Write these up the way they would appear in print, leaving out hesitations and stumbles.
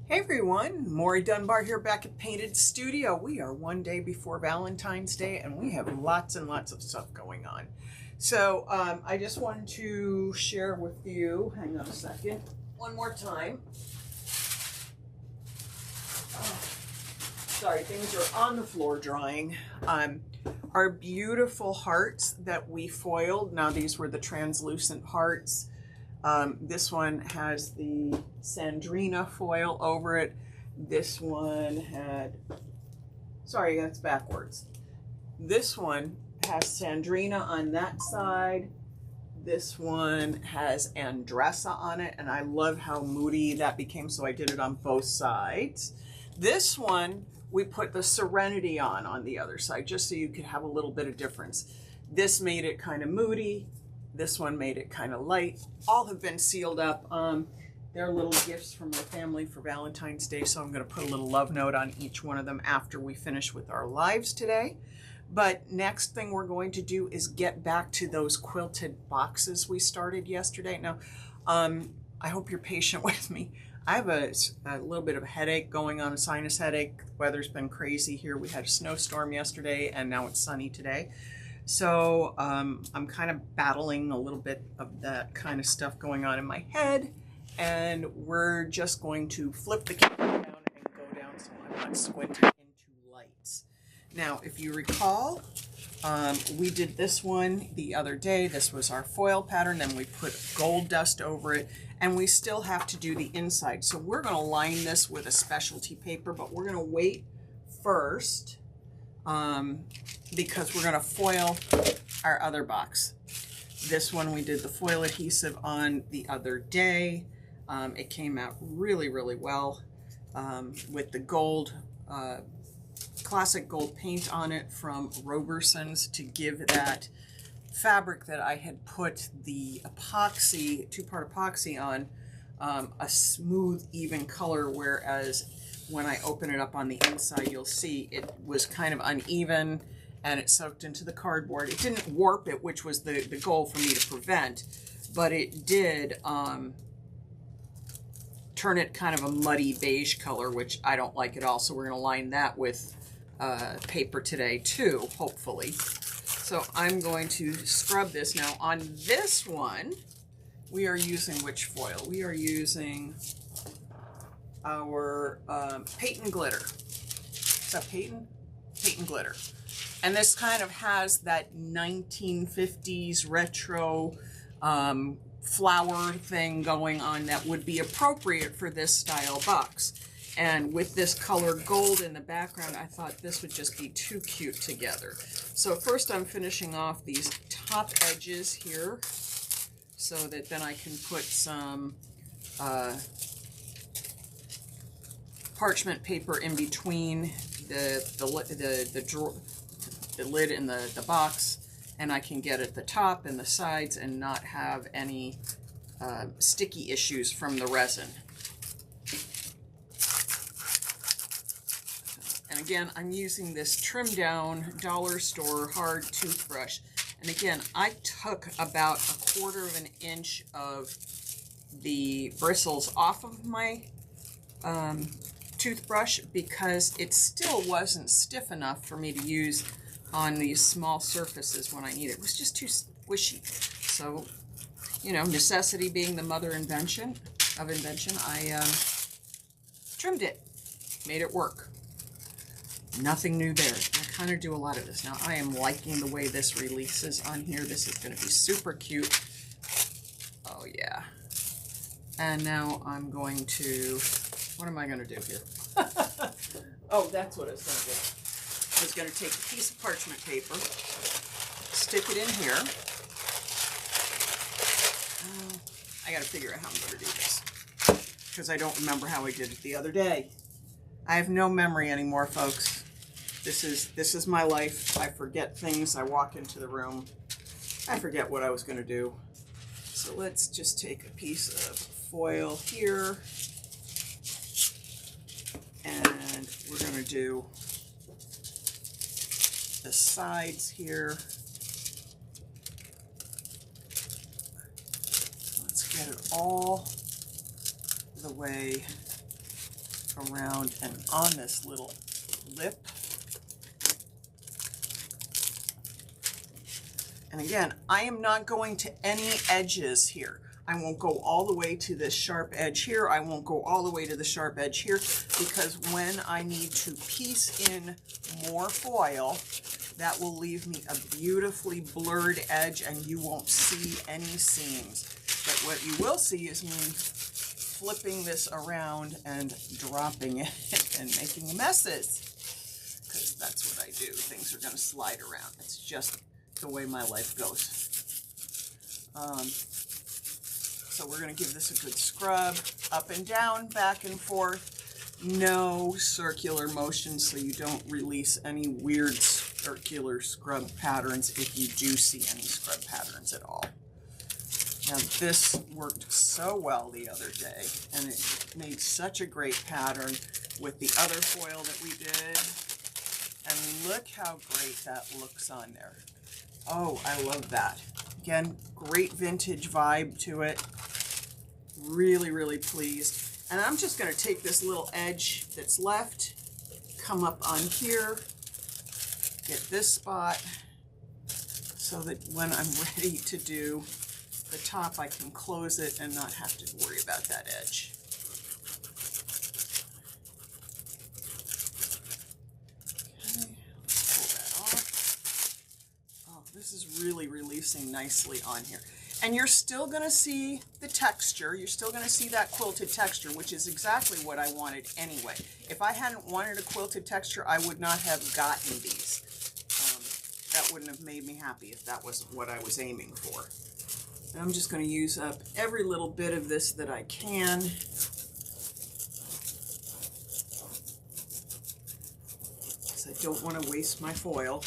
Hey everyone, Maury Dunbar here back at Painted Studio. We are one day before Valentine's Day and we have lots and lots of stuff going on. So I just wanted to share with you, hang on a second, one more time. Oh, sorry, things are on the floor drying. Our beautiful hearts that we foiled. Now these were the translucent hearts. This one has the Sandrina foil over it. This one had, sorry, that's backwards. This one has Sandrina on that side. This one has Andressa on it, and I love how moody that became, so I did it on both sides. This one, we put the Serenity on the other side, just so you could have a little bit of difference. This made it kind of moody. This one made it kind of light. All have been sealed up. They're little gifts from my family for Valentine's Day, so I'm going to put a little love note on each one of them after we finish with our lives today. But next thing we're going to do is get back to those quilted boxes we started yesterday. Now, I hope you're patient with me. I have a little bit of a headache going on, a sinus headache. The weather's been crazy here. We had a snowstorm yesterday, and now it's sunny today. So I'm kind of battling a little bit of that kind of stuff going on in my head, and we're just going to flip the camera down and go down so I'm not squinting into lights. Now, if you recall, we did this one the other day. This was our foil pattern, then we put gold dust over it, and we still have to do the inside. So we're going to line this with a specialty paper, but we're going to wait first. Because we're going to foil our other box. This one we did the foil adhesive on the other day. It came out really, really well with the gold, classic gold paint on it from Roberson's to give that fabric that I had put the epoxy, two-part epoxy on, a smooth, even color, whereas when I open it up on the inside, you'll see it was kind of uneven and it soaked into the cardboard. It didn't warp it, which was the goal for me to prevent, but it did turn it kind of a muddy beige color, which I don't like at all. So we're going to line that with paper today too, hopefully. So I'm going to scrub this. Now on this one, we are using which foil? We are using our Patent Glitter. Is that Patent? Patent Glitter. And this kind of has that 1950s retro flower thing going on that would be appropriate for this style box. And with this color gold in the background, I thought this would just be too cute together. So first I'm finishing off these top edges here so that then I can put some parchment paper in between the lid and the box, and I can get at the top and the sides and not have any sticky issues from the resin. And again, I'm using this trim down dollar store hard toothbrush. And again, I took about 1/4 of an inch of the bristles off of my toothbrush because it still wasn't stiff enough for me to use on these small surfaces when I need it. It was just too squishy. So, you know, necessity being the mother of invention, I trimmed it, made it work. Nothing new there. I kind of do a lot of this. Now I am liking the way this releases on here. This is going to be super cute. Oh yeah. And now I'm going to, what am I going to do here? Oh, that's what I was going to do. I was going to take a piece of parchment paper, stick it in here. I got to figure out how I'm going to do this because I don't remember how I did it the other day. I have no memory anymore, folks. This is my life. I forget things. I walk into the room. I forget what I was going to do. So let's just take a piece of foil here. And we're going to do the sides here. Let's get it all the way around and on this little lip. And again, I am not going to any edges here. I won't go all the way to this sharp edge here. I won't go all the way to the sharp edge here, because when I need to piece in more foil, that will leave me a beautifully blurred edge and you won't see any seams. But what you will see is me flipping this around and dropping it and making messes, because that's what I do. Things are going to slide around. It's just the way my life goes. So we're going to give this a good scrub up and down, back and forth. No circular motion, so you don't release any weird circular scrub patterns if you do see any scrub patterns at all. Now this worked so well the other day, and it made such a great pattern with the other foil that we did. And look how great that looks on there. Oh, I love that. Again, great vintage vibe to it. Really, really pleased. And I'm just going to take this little edge that's left, come up on here, get this spot, so that when I'm ready to do the top, I can close it and not have to worry about that edge. Okay, let's pull that off. Oh, this is really releasing nicely on here. And you're still going to see the texture. You're still going to see that quilted texture, which is exactly what I wanted anyway. If I hadn't wanted a quilted texture, I would not have gotten these. That wouldn't have made me happy if that wasn't what I was aiming for. And I'm just going to use up every little bit of this that I can. Because I don't want to waste my foil.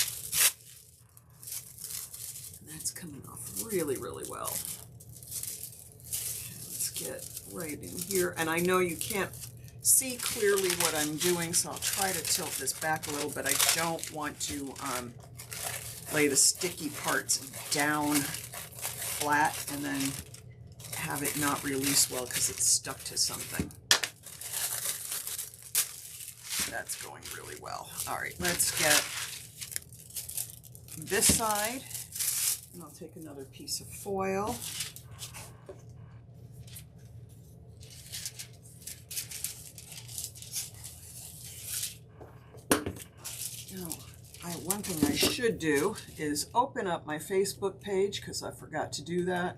And that's coming off really, really well. Okay, let's get right in here. And I know you can't see clearly what I'm doing, so I'll try to tilt this back a little, but I don't want to lay the sticky parts down flat and then have it not release well because it's stuck to something. That's going really well. All right, let's get this side, and I'll take another piece of foil. Now, one thing I should do is open up my Facebook page, because I forgot to do that,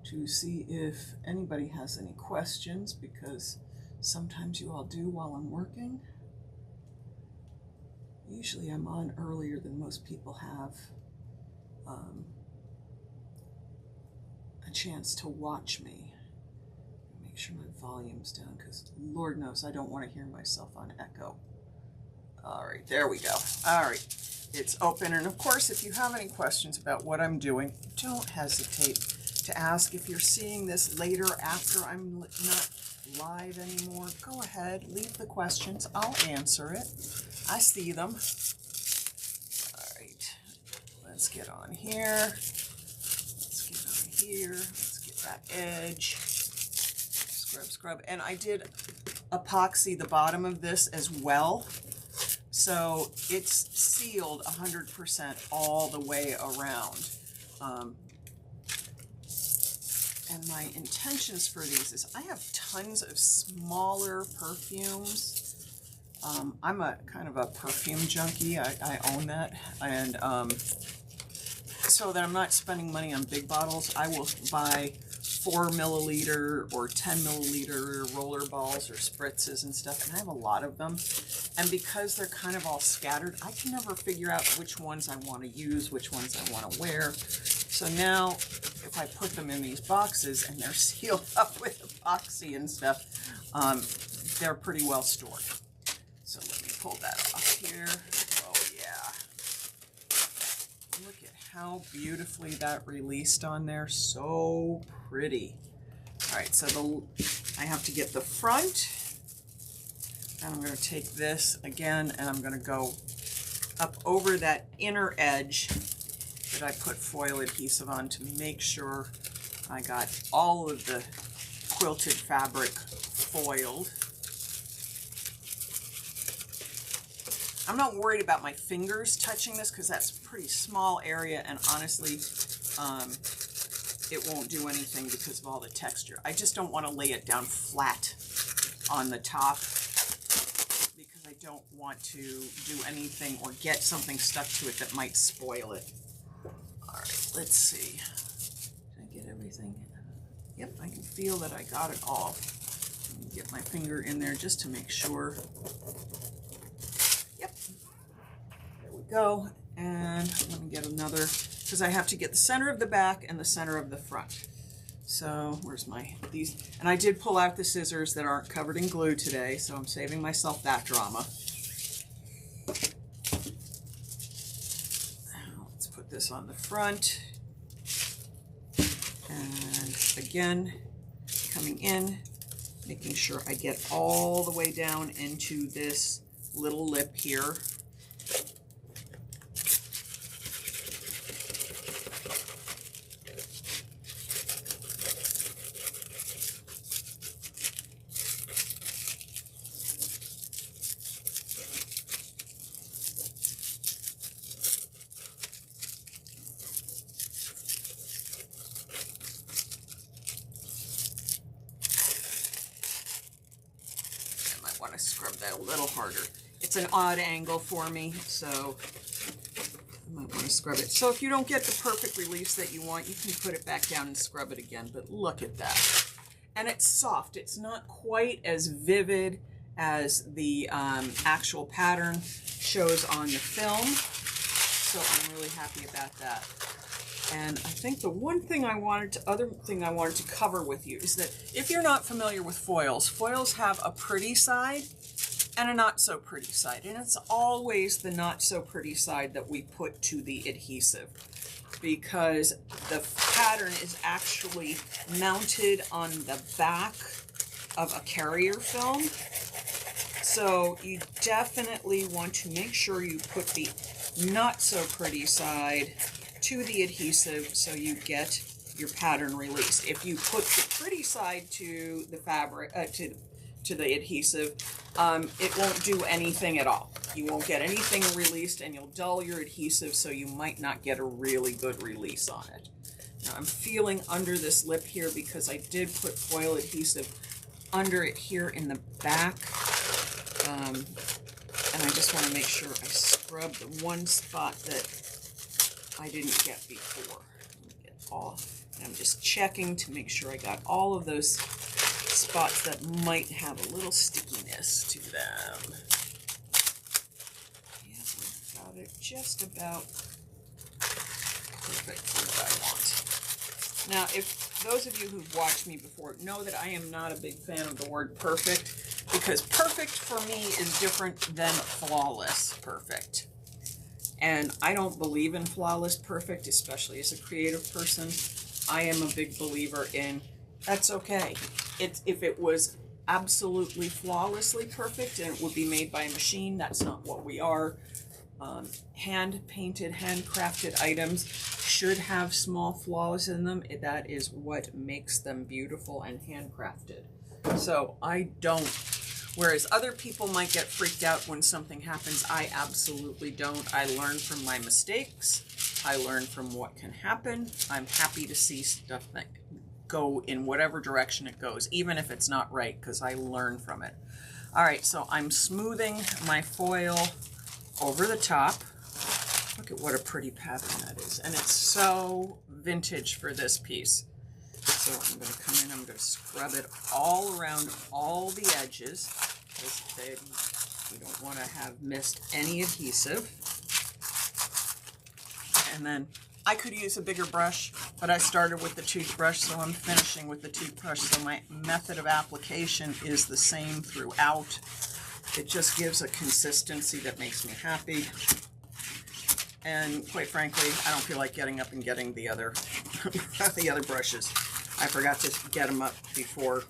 to see if anybody has any questions, because sometimes you all do while I'm working. Usually I'm on earlier than most people have a chance to watch me. Make sure my volume's down, because Lord knows I don't want to hear myself on echo. All right, there we go. All right, it's open. And of course, if you have any questions about what I'm doing, don't hesitate to ask. If you're seeing this later after I'm not live anymore, go ahead, leave the questions. I'll answer it. I see them. All right, let's get on here. Let's get on here. Let's get that edge. Scrub, scrub. And I did epoxy the bottom of this as well. So it's sealed 100% all the way around. And my intentions for these is I have tons of smaller perfumes. I'm a kind of a perfume junkie. I own that. And so that I'm not spending money on big bottles, I will buy 4 milliliter or 10 milliliter roller balls or spritzes and stuff, and I have a lot of them. And because they're kind of all scattered, I can never figure out which ones I want to use, which ones I want to wear. So now, if I put them in these boxes and they're sealed up with epoxy and stuff, they're pretty well stored. So let me pull that off here. Oh yeah. Look at how beautifully that released on there. So pretty. All right, so I have to get the front, and I'm going to take this again, and I'm going to go up over that inner edge that I put foil adhesive on to make sure I got all of the quilted fabric foiled. I'm not worried about my fingers touching this because that's a pretty small area, and honestly, it won't do anything because of all the texture. I just don't want to lay it down flat on the top because I don't want to do anything or get something stuck to it that might spoil it. All right, let's see. Did I get everything? Yep, I can feel that I got it all. Let me get my finger in there just to make sure. Yep, there we go. And let me get another, because I have to get the center of the back and the center of the front. So where's these? And I did pull out the scissors that aren't covered in glue today, so I'm saving myself that drama. Now, let's put this on the front. And again, coming in, making sure I get all the way down into this little lip here. Want to scrub that a little harder. It's an odd angle for me, so I might want to scrub it. So if you don't get the perfect release that you want, you can put it back down and scrub it again, but look at that. And it's soft. It's not quite as vivid as the actual pattern shows on the film, so I'm really happy about that. And I think the other thing I wanted to cover with you is that if you're not familiar with foils, foils have a pretty side and a not so pretty side. And it's always the not so pretty side that we put to the adhesive, because the pattern is actually mounted on the back of a carrier film. So you definitely want to make sure you put the not so pretty side to the adhesive so you get your pattern release. If you put the pretty side to the fabric, to the adhesive, it won't do anything at all. You won't get anything released, and you'll dull your adhesive, so you might not get a really good release on it. Now I'm feeling under this lip here because I did put foil adhesive under it here in the back, and I just want to make sure I scrub the one spot that I didn't get before. Get off. And I'm just checking to make sure I got all of those spots that might have a little stickiness to them. Yeah, we've got it just about perfect for what I want. Now, if those of you who've watched me before know that I am not a big fan of the word perfect, because perfect for me is different than flawless perfect. And I don't believe in flawless perfect, especially as a creative person. I am a big believer in that's okay. If it was absolutely flawlessly perfect and it would be made by a machine, that's not what we are. Hand-painted, handcrafted items should have small flaws in them. That is what makes them beautiful and handcrafted. So I don't. Whereas other people might get freaked out when something happens, I absolutely don't. I learn from my mistakes. I learn from what can happen. I'm happy to see stuff that go in whatever direction it goes, even if it's not right, because I learn from it. All right, so I'm smoothing my foil over the top. Look at what a pretty pattern that is. And it's so vintage for this piece. So I'm going to come in, I'm going to scrub it all around all the edges, because we don't want to have missed any adhesive. And then I could use a bigger brush, but I started with the toothbrush, so I'm finishing with the toothbrush. So my method of application is the same throughout. It just gives a consistency that makes me happy. And quite frankly, I don't feel like getting up and getting the other brushes. I forgot to get them up before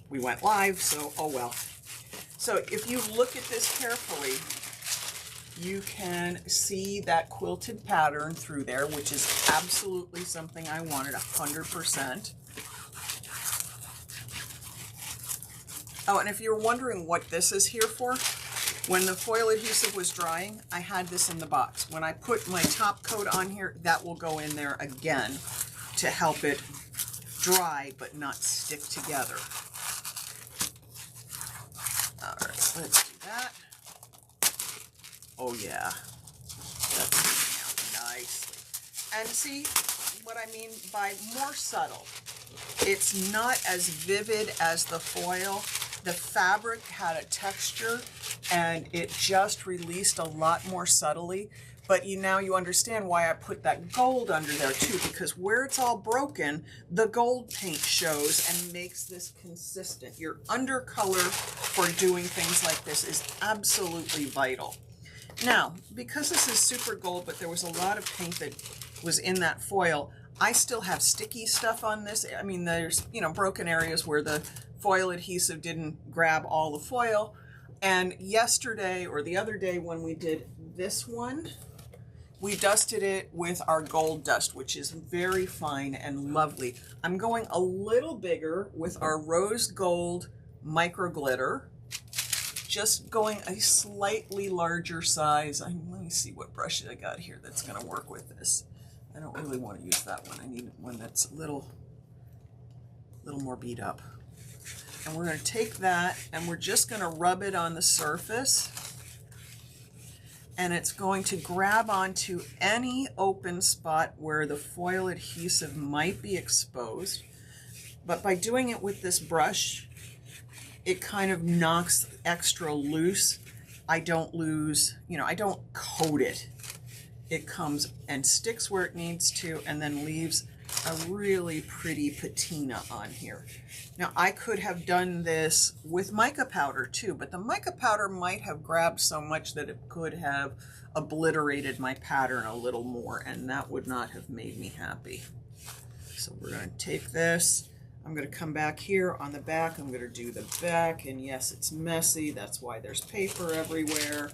we went live, so oh well. So if you look at this carefully, you can see that quilted pattern through there, which is absolutely something I wanted 100%. Oh, and if you're wondering what this is here for, When the foil adhesive was drying, I had this in the box. When I put my top coat on here, that will go in there again to help it dry but not stick together. All right, let's do that. Oh yeah, that's coming out nicely. And see what I mean by more subtle. It's not as vivid as the foil. The fabric had a texture and it just released a lot more subtly. But now you understand why I put that gold under there too, because where it's all broken, the gold paint shows and makes this consistent. Your undercolor for doing things like this is absolutely vital. Now, because this is super gold, but there was a lot of paint that was in that foil, I still have sticky stuff on this. I mean, there's, you know, broken areas where the foil adhesive didn't grab all the foil. And yesterday or the other day when we did this one, we dusted it with our gold dust, which is very fine and lovely. I'm going a little bigger with our rose gold micro glitter, just going a slightly larger size. Let me see what brush I got here that's gonna work with this. I don't really want to use that one. I need one that's a little more beat up. And we're going to take that and we're just going to rub it on the surface. And it's going to grab onto any open spot where the foil adhesive might be exposed. But by doing it with this brush, it kind of knocks extra loose. I don't lose, you know, I don't coat it. It comes and sticks where it needs to and then leaves a really pretty patina on here. Now I could have done this with mica powder too, but the mica powder might have grabbed so much that it could have obliterated my pattern a little more, and that would not have made me happy. So we're going to take this. I'm going to come back here on the back. I'm going to do the back, and yes, it's messy. That's why there's paper everywhere.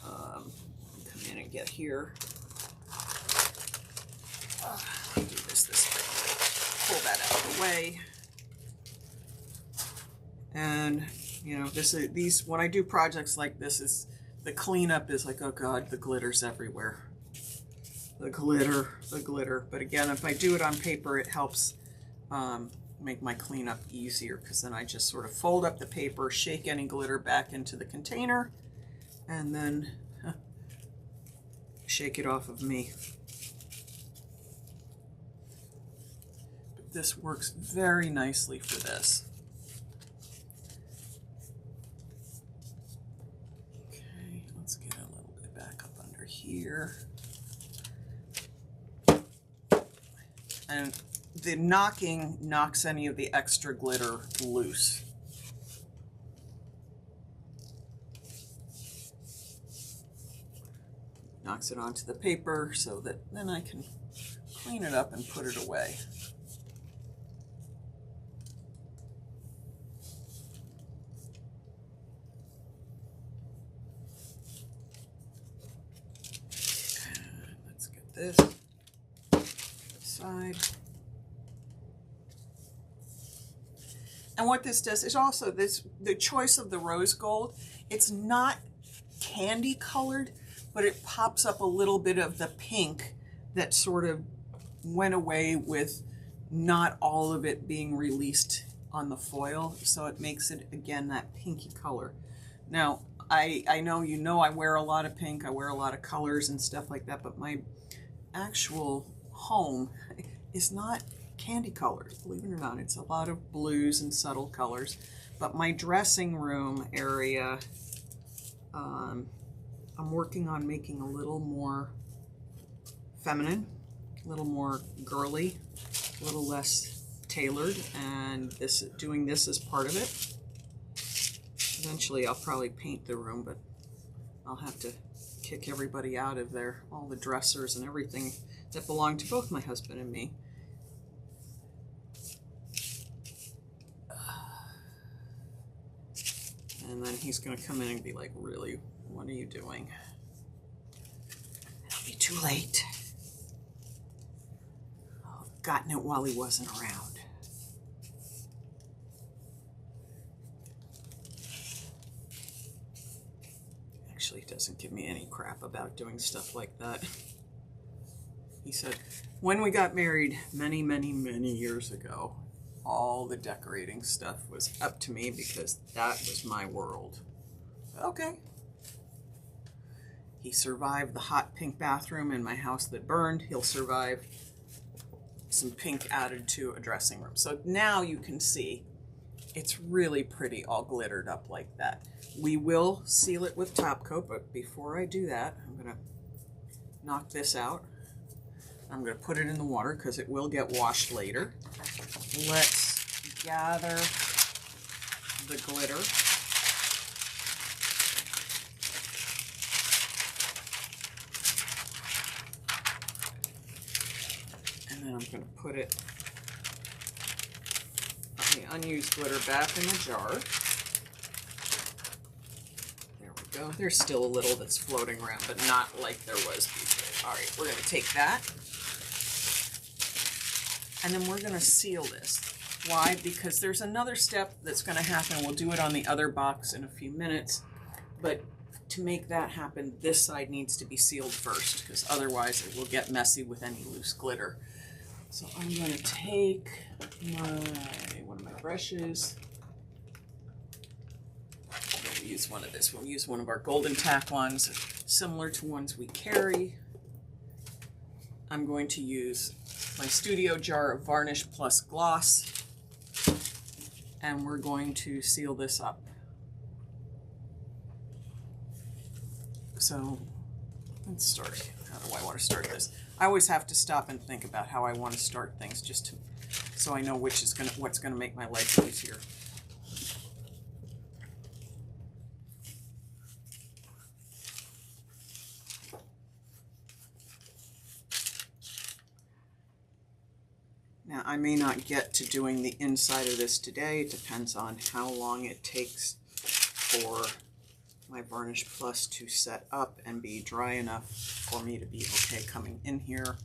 Come in and get here. Do this way. Pull that out of the way. And you know, these when I do projects like this, is the cleanup is like, oh God, the glitter's everywhere. The glitter. But again, if I do it on paper, it helps make my cleanup easier, because then I just sort of fold up the paper, shake any glitter back into the container, and then shake it off of me. But this works very nicely for this. Okay, let's get a little bit back up under here. And the knocking knocks any of the extra glitter loose. Knocks it onto the paper so that then I can clean it up and put it away. And let's get this side. And what this does is also the choice of the rose gold. It's not candy colored, but it pops up a little bit of the pink that sort of went away with not all of it being released on the foil. So it makes it, again, that pinky color. Now, I know I wear a lot of pink, I wear a lot of colors and stuff like that, but my actual home is not candy colors, believe it or not. It's a lot of blues and subtle colors. But my dressing room area, I'm working on making a little more feminine, a little more girly, a little less tailored, and doing this as part of it. Eventually I'll probably paint the room, but I'll have to kick everybody out of there, all the dressers and everything that belong to both my husband and me. And then he's going to come in and be like, really, what are you doing? It'll be too late. I've gotten it while he wasn't around. Actually, he doesn't give me any crap about doing stuff like that. He said, when we got married many, many, many years ago, all the decorating stuff was up to me because that was my world. Okay. He survived the hot pink bathroom in my house that burned. He'll survive some pink added to a dressing room. So now you can see it's really pretty all glittered up like that. We will seal it with top coat, but before I do that, I'm gonna knock this out. I'm going to put it in the water because it will get washed later. Let's gather the glitter. And then I'm going to put it, the unused glitter, back in the jar. There we go. There's still a little that's floating around, but not like there was before. All right, we're going to take that. And then we're going to seal this. Why? Because there's another step that's going to happen. We'll do it on the other box in a few minutes. But to make that happen, this side needs to be sealed first, because otherwise it will get messy with any loose glitter. So I'm going to take one of my brushes. We'll use one of this. We'll use one of our golden tack ones, similar to ones we carry. I'm going to use my studio jar of varnish plus gloss, and we're going to seal this up. So let's start. How do I want to start this? I always have to stop and think about how I want to start things, just to, so I know what's gonna make my life easier. Now, I may not get to doing the inside of this today. It depends on how long it takes for my Varnish Plus to set up and be dry enough for me to be okay coming in here.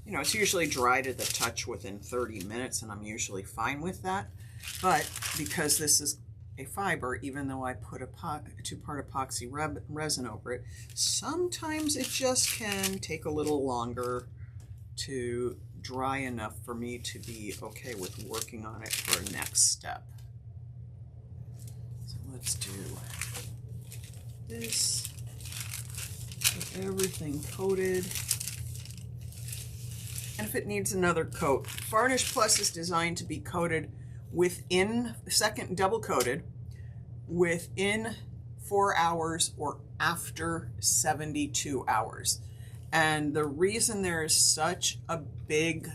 You know, it's usually dry to the touch within 30 minutes, and I'm usually fine with that. But because this is a fiber, even though I put a two-part epoxy resin over it, sometimes it just can take a little longer to dry enough for me to be okay with working on it for a next step. So let's do this, get everything coated. And if it needs another coat, Varnish Plus is designed to be coated within, double coated, within 4 hours or after 72 hours. And the reason there is such a big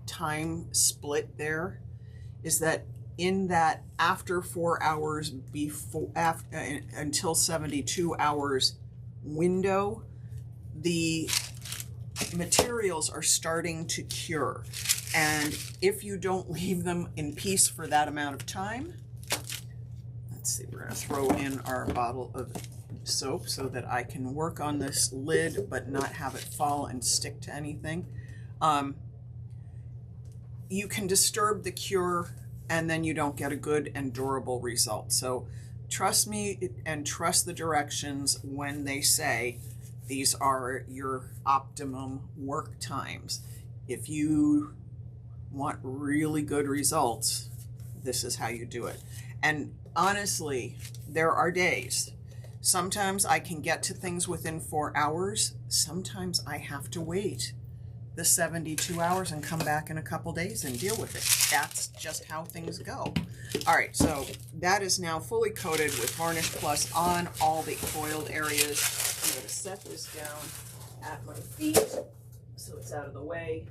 time split there is that in that after 4 hours until 72 hours window, the materials are starting to cure. And if you don't leave them in peace for that amount of time, let's see, we're going to throw in our bottle of soap so that I can work on this lid but not have it fall and stick to anything. You can disturb the cure and then you don't get a good and durable result. So trust me and trust the directions when they say these are your optimum work times. If you want really good results, this is how you do it. And honestly, there are days. Sometimes I can get to things within 4 hours. Sometimes I have to wait the 72 hours and come back in a couple days and deal with it. That's just how things go. All right, so that is now fully coated with Varnish Plus on all the foiled areas. I'm going to set this down at my feet so it's out of the way.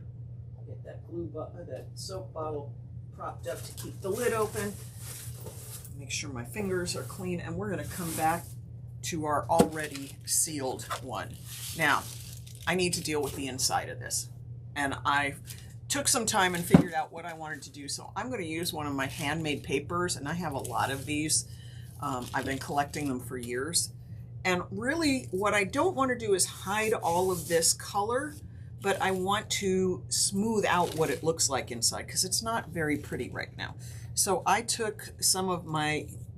Get that soap bottle propped up to keep the lid open. Make sure my fingers are clean, and we're going to come back to our already sealed one. Now, I need to deal with the inside of this, and I took some time and figured out what I wanted to do. So I'm going to use one of my handmade papers, and I have a lot of these. I've been collecting them for years. And really, what I don't want to do is hide all of this color, but I want to smooth out what it looks like inside because it's not very pretty right now. So I took some of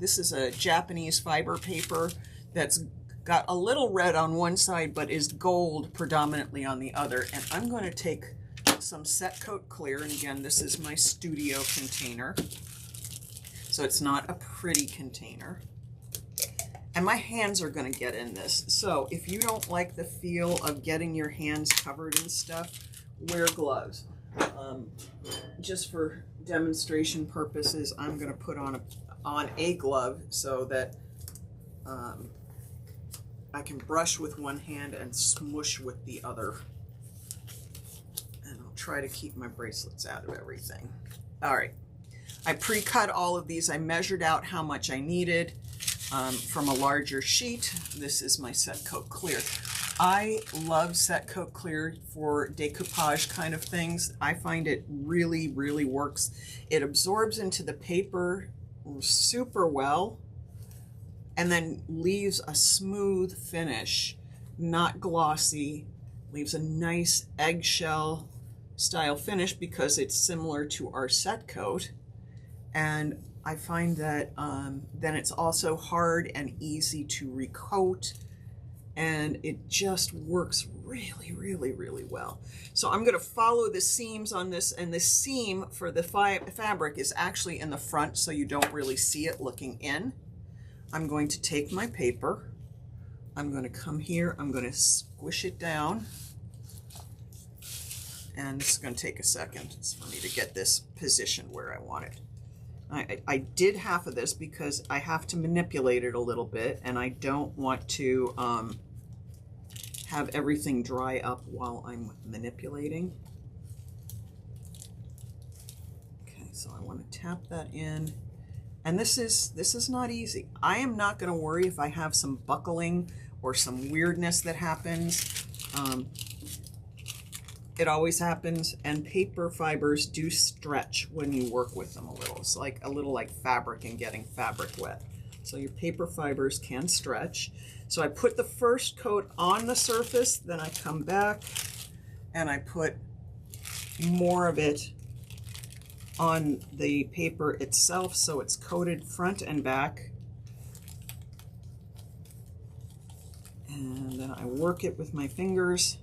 This is a Japanese fiber paper that's got a little red on one side, but is gold predominantly on the other. And I'm going to take some Set Coat Clear. And again, this is my studio container. So it's not a pretty container. And my hands are going to get in this. So if you don't like the feel of getting your hands covered in stuff, wear gloves. Just for demonstration purposes, I'm going to put on a glove so that I can brush with one hand and smush with the other. And I'll try to keep my bracelets out of everything. All right. I pre-cut all of these. I measured out how much I needed from a larger sheet. This is my Set Coat Clear. I love Set Coat Clear for decoupage kind of things. I find it really, really works. It absorbs into the paper super well and then leaves a smooth finish, not glossy, leaves a nice eggshell style finish because it's similar to our Set Coat. And I find that then it's also hard and easy to recoat, and it just works really, really, really well. So I'm going to follow the seams on this, and the seam for the fabric is actually in the front, so you don't really see it looking in. I'm going to take my paper, I'm going to come here, I'm going to squish it down, and this is going to take a second for me to get this positioned where I want it. I did half of this because I have to manipulate it a little bit, and I don't want to have everything dry up while I'm manipulating. Okay, so I want to tap that in, and this is not easy. I am not going to worry if I have some buckling or some weirdness that happens. It always happens, and paper fibers do stretch when you work with them a little. It's like a little like fabric and getting fabric wet. So your paper fibers can stretch. So I put the first coat on the surface, then I come back and I put more of it on the paper itself so it's coated front and back. And then I work it with my fingers.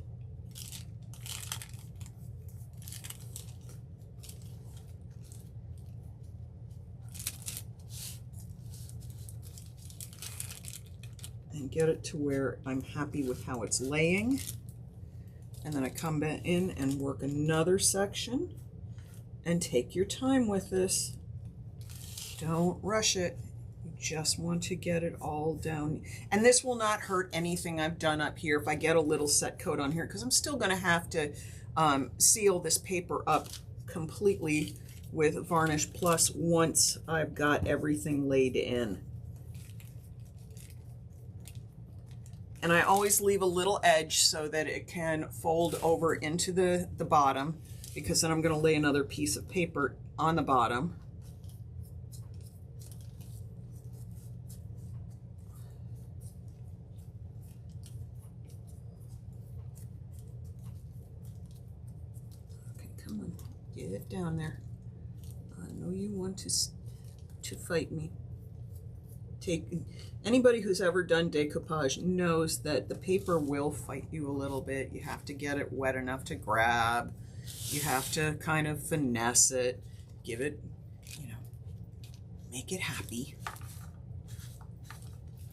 And get it to where I'm happy with how it's laying. And then I come back in and work another section. And take your time with this. Don't rush it. You just want to get it all down. And this will not hurt anything I've done up here if I get a little Set Coat on here, because I'm still going to have to seal this paper up completely with Varnish Plus once I've got everything laid in. And I always leave a little edge so that it can fold over into the bottom, because then I'm going to lay another piece of paper on the bottom. Okay, come on, get it down there. I know you want to fight me. Anybody who's ever done decoupage knows that the paper will fight you a little bit. You have to get it wet enough to grab. You have to kind of finesse it, give it, you know, make it happy.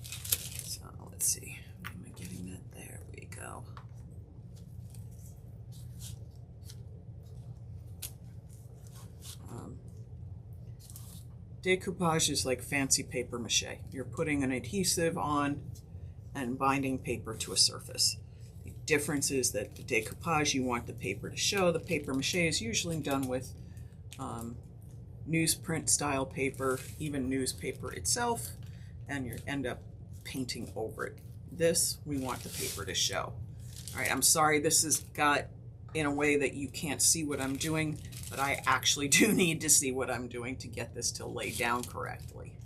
So let's see, am I getting that? There we go. Decoupage is like fancy paper mache. You're putting an adhesive on and binding paper to a surface. The difference is that the decoupage, you want the paper to show. The paper mache is usually done with newsprint style paper, even newspaper itself, and you end up painting over it. This, we want the paper to show. All right, I'm sorry this has got in a way that you can't see what I'm doing, but I actually do need to see what I'm doing to get this to lay down correctly.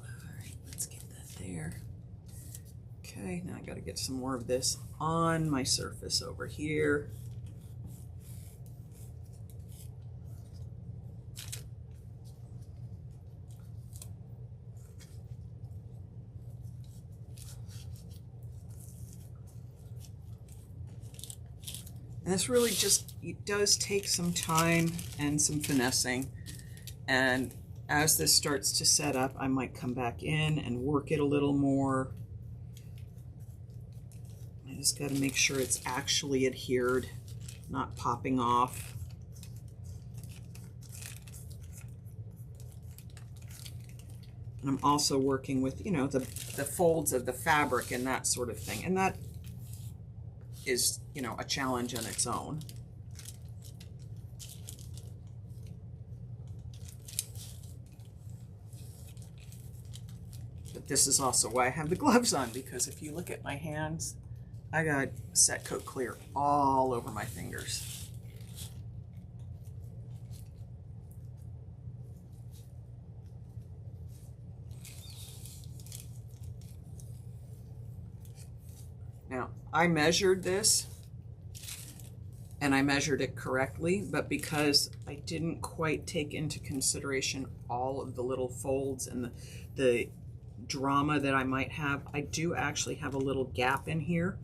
All right, let's get that there. Okay, now I got to get some more of this on my surface over here. And this really just, it does take some time and some finessing. And as this starts to set up, I might come back in and work it a little more. I just got to make sure it's actually adhered, not popping off. And I'm also working with, you know, the folds of the fabric and that sort of thing. And that is, you know, a challenge on its own. But this is also why I have the gloves on, because if you look at my hands, I got set coat clear all over my fingers. Now, I measured this, and I measured it correctly, but because I didn't quite take into consideration all of the little folds and the drama that I might have, I do actually have a little gap in here,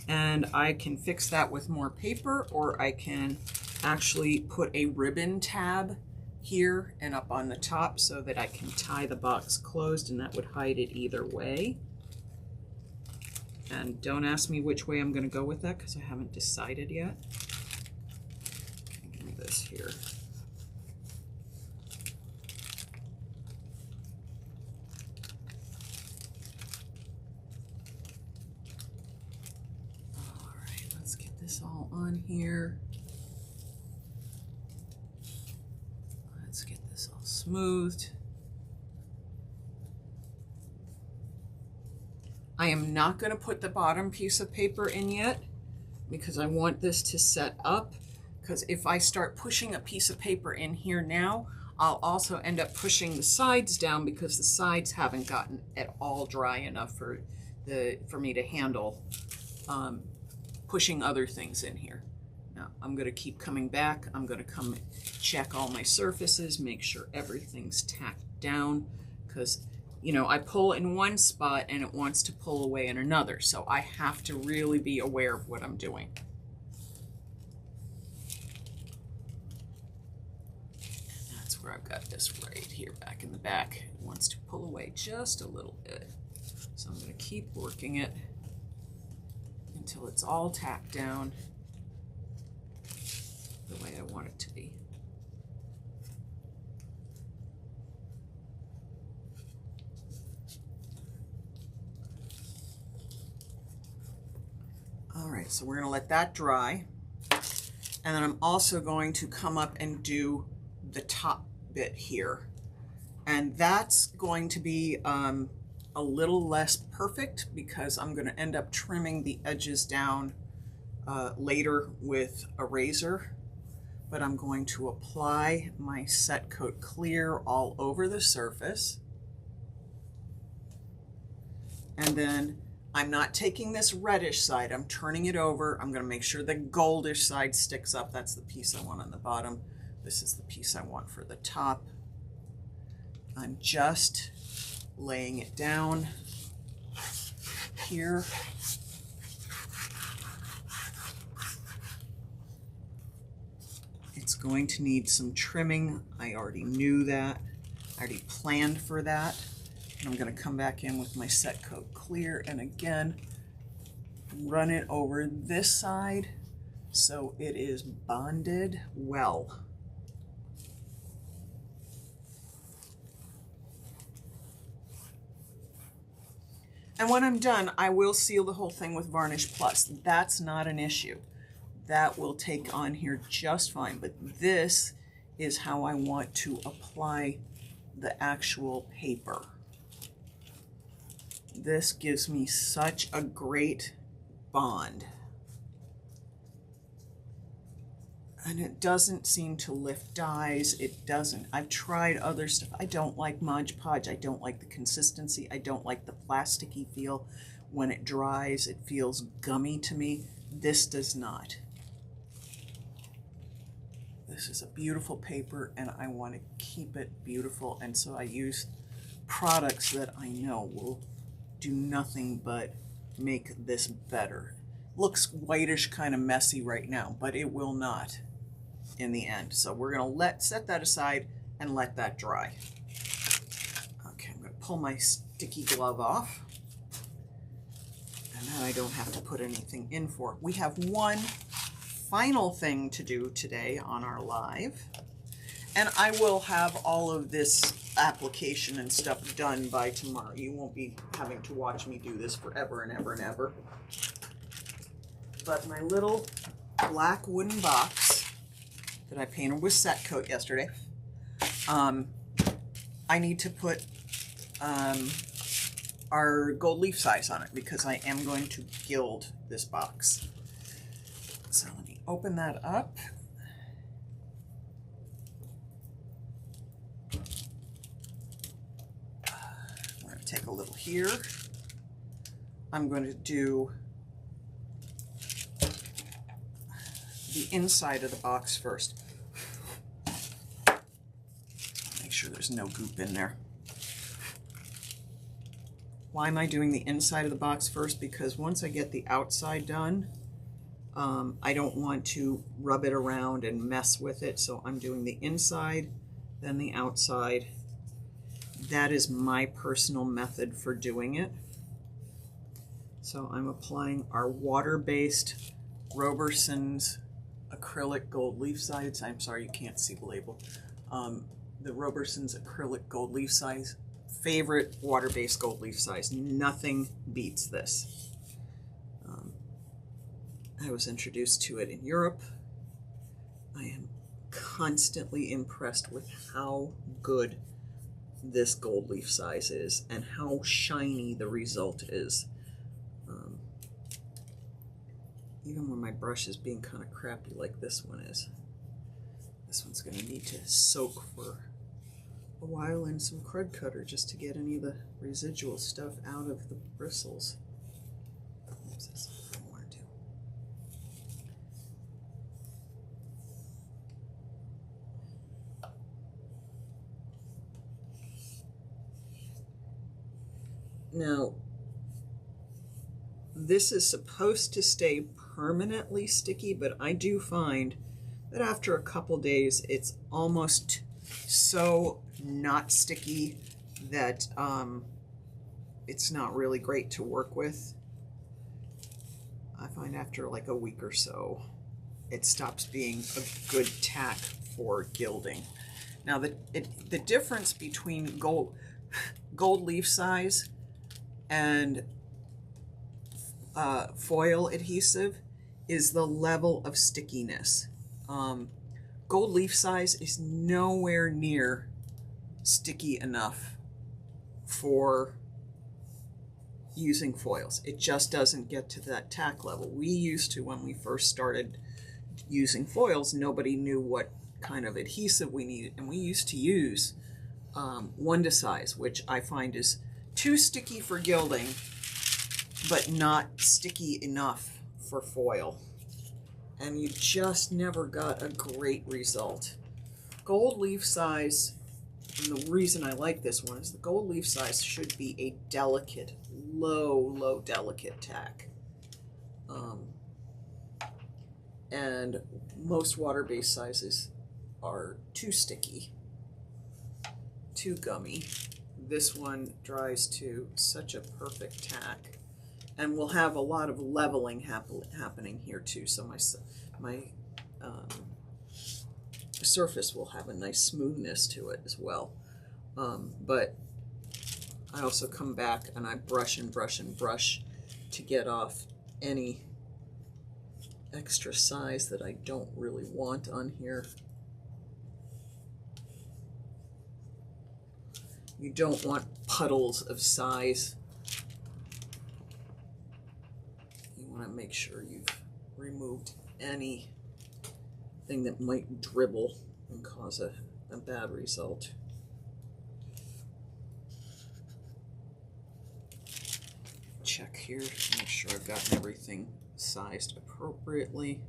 and I can fix that with more paper, or I can actually put a ribbon tab here and up on the top so that I can tie the box closed, and that would hide it either way. And don't ask me which way I'm going to go with that, because I haven't decided yet. Give me this here. All right, let's get this all on here. Let's get this all smoothed. I am not going to put the bottom piece of paper in yet, because I want this to set up, because if I start pushing a piece of paper in here now, I'll also end up pushing the sides down, because the sides haven't gotten at all dry enough for me to handle pushing other things in here. Now, I'm going to keep coming back. I'm going to come check all my surfaces, make sure everything's tacked down, because you know, I pull in one spot and it wants to pull away in another. So I have to really be aware of what I'm doing. And that's where I've got this right here back in the back. It wants to pull away just a little bit. So I'm going to keep working it until it's all tacked down the way I want it to be. All right, so we're going to let that dry. And then I'm also going to come up and do the top bit here. And that's going to be a little less perfect, because I'm going to end up trimming the edges down later with a razor. But I'm going to apply my Set Coat Clear all over the surface. And then I'm not taking this reddish side, I'm turning it over. I'm going to make sure the goldish side sticks up. That's the piece I want on the bottom. This is the piece I want for the top. I'm just laying it down here. It's going to need some trimming. I already knew that. I already planned for that. I'm going to come back in with my Set Coat Clear and again run it over this side so it is bonded well. And when I'm done, I will seal the whole thing with Varnish Plus. That's not an issue. That will take on here just fine. But this is how I want to apply the actual paper. This gives me such a great bond. And it doesn't seem to lift dyes. It doesn't. I've tried other stuff. I don't like Mod Podge. I don't like the consistency. I don't like the plasticky feel. When it dries, it feels gummy to me. This does not. This is a beautiful paper and I want to keep it beautiful. And so I use products that I know will do nothing but make this better. looks whitish, kind of messy right now, but it will not in the end. So we're gonna set that aside and let that dry. Okay, I'm gonna pull my sticky glove off, and then I don't have to put anything in for it. We have one final thing to do today on our live, and I will have all of this application and stuff done by tomorrow. You won't be having to watch me do this forever and ever and ever. But my little black wooden box that I painted with set coat yesterday, I need to put our gold leaf size on it because I am going to gild this box. So let me open that up. I'm going to take a little here. I'm going to do the inside of the box first. Make sure there's no goop in there. Why am I doing the inside of the box first? Because once I get the outside done, I don't want to rub it around and mess with it. So I'm doing the inside, then the outside. That is my personal method for doing it. So I'm applying our water-based Roberson's acrylic gold leaf size. I'm sorry, you can't see the label. The Roberson's acrylic gold leaf size. Favorite water-based gold leaf size. Nothing beats this. I was introduced to it in Europe. I am constantly impressed with how good this gold leaf size is and how shiny the result is. Even when my brush is being kind of crappy like this one is. This one's going to need to soak for a while in some crud cutter just to get any of the residual stuff out of the bristles. Oops, that's not what I want to do. Now, this is supposed to stay permanently sticky, but I do find that after a couple days, it's almost so not sticky that it's not really great to work with. I find after like a week or so, it stops being a good tack for gilding. Now, the difference between gold leaf size and foil adhesive is the level of stickiness. Gold leaf size is nowhere near sticky enough for using foils. It just doesn't get to that tack level. We used to, when we first started using foils, nobody knew what kind of adhesive we needed, and we used to use 1 size, which I find is too sticky for gilding, but not sticky enough for foil. And you just never got a great result. Gold leaf size, and the reason I like this one is the gold leaf size should be a delicate, low delicate tack. And most water-based sizes are too sticky, too gummy. This one dries to such a perfect tack. And we'll have a lot of leveling happening here too. So my surface will have a nice smoothness to it as well. But I also come back and I brush and brush and brush to get off any extra size that I don't really want on here. You don't want puddles of size. Want to make sure you've removed anything that might dribble and cause a bad result. Check here to make sure I've gotten everything sized appropriately.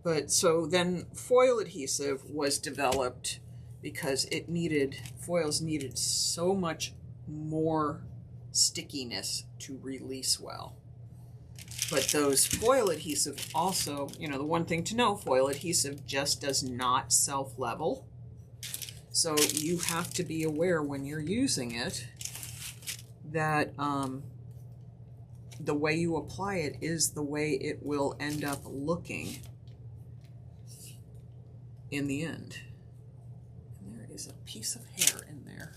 But so then foil adhesive was developed because foils needed so much more stickiness to release well. But those foil adhesive also, you know, the one thing to know, foil adhesive just does not self-level. So you have to be aware when you're using it that the way you apply it is the way it will end up looking in the end. And there is a piece of hair in there.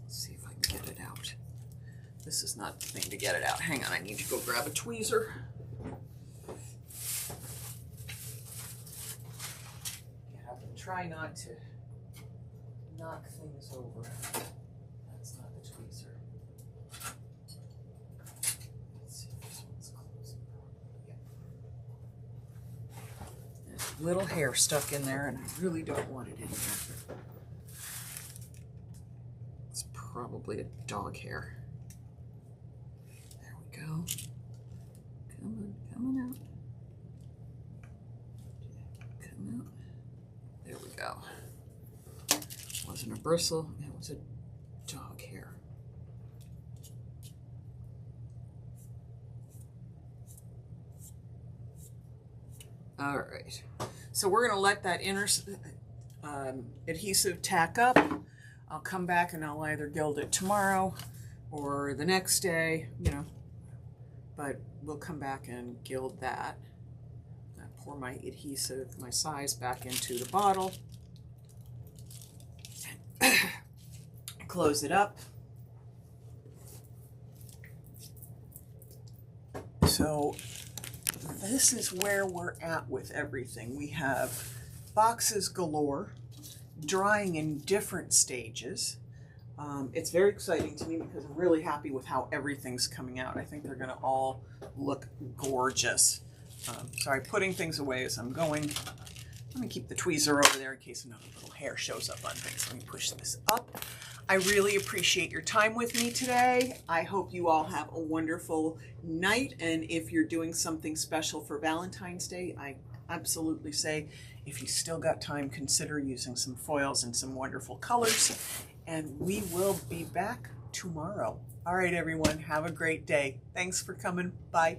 Let's see if I can get it out. This is not the thing to get it out. Hang on, I need to go grab a tweezer. You have to try not to knock things over. That's not the tweezer. Let's see if this one's closing properly. Yep. There's a little hair stuck in there, and I really don't want it in there. It's probably a dog hair. Go. Coming out. Come out. There we go. It wasn't a bristle, it was a dog hair. All right. So we're going to let that inner adhesive tack up. I'll come back and I'll either gild it tomorrow or the next day, you know. But we'll come back and gild that. I pour my adhesive, my size back into the bottle. Close it up. So this is where we're at with everything. We have boxes galore, drying in different stages. It's very exciting to me because I'm really happy with how everything's coming out. I think they're going to all look gorgeous. Sorry, putting things away as I'm going. Let me keep the tweezer over there in case another little hair shows up on things. Let me push this up. I really appreciate your time with me today. I hope you all have a wonderful night. And if you're doing something special for Valentine's Day, I absolutely say, if you still got time, consider using some foils and some wonderful colors. And we will be back tomorrow. All right, everyone, have a great day. Thanks for coming. Bye.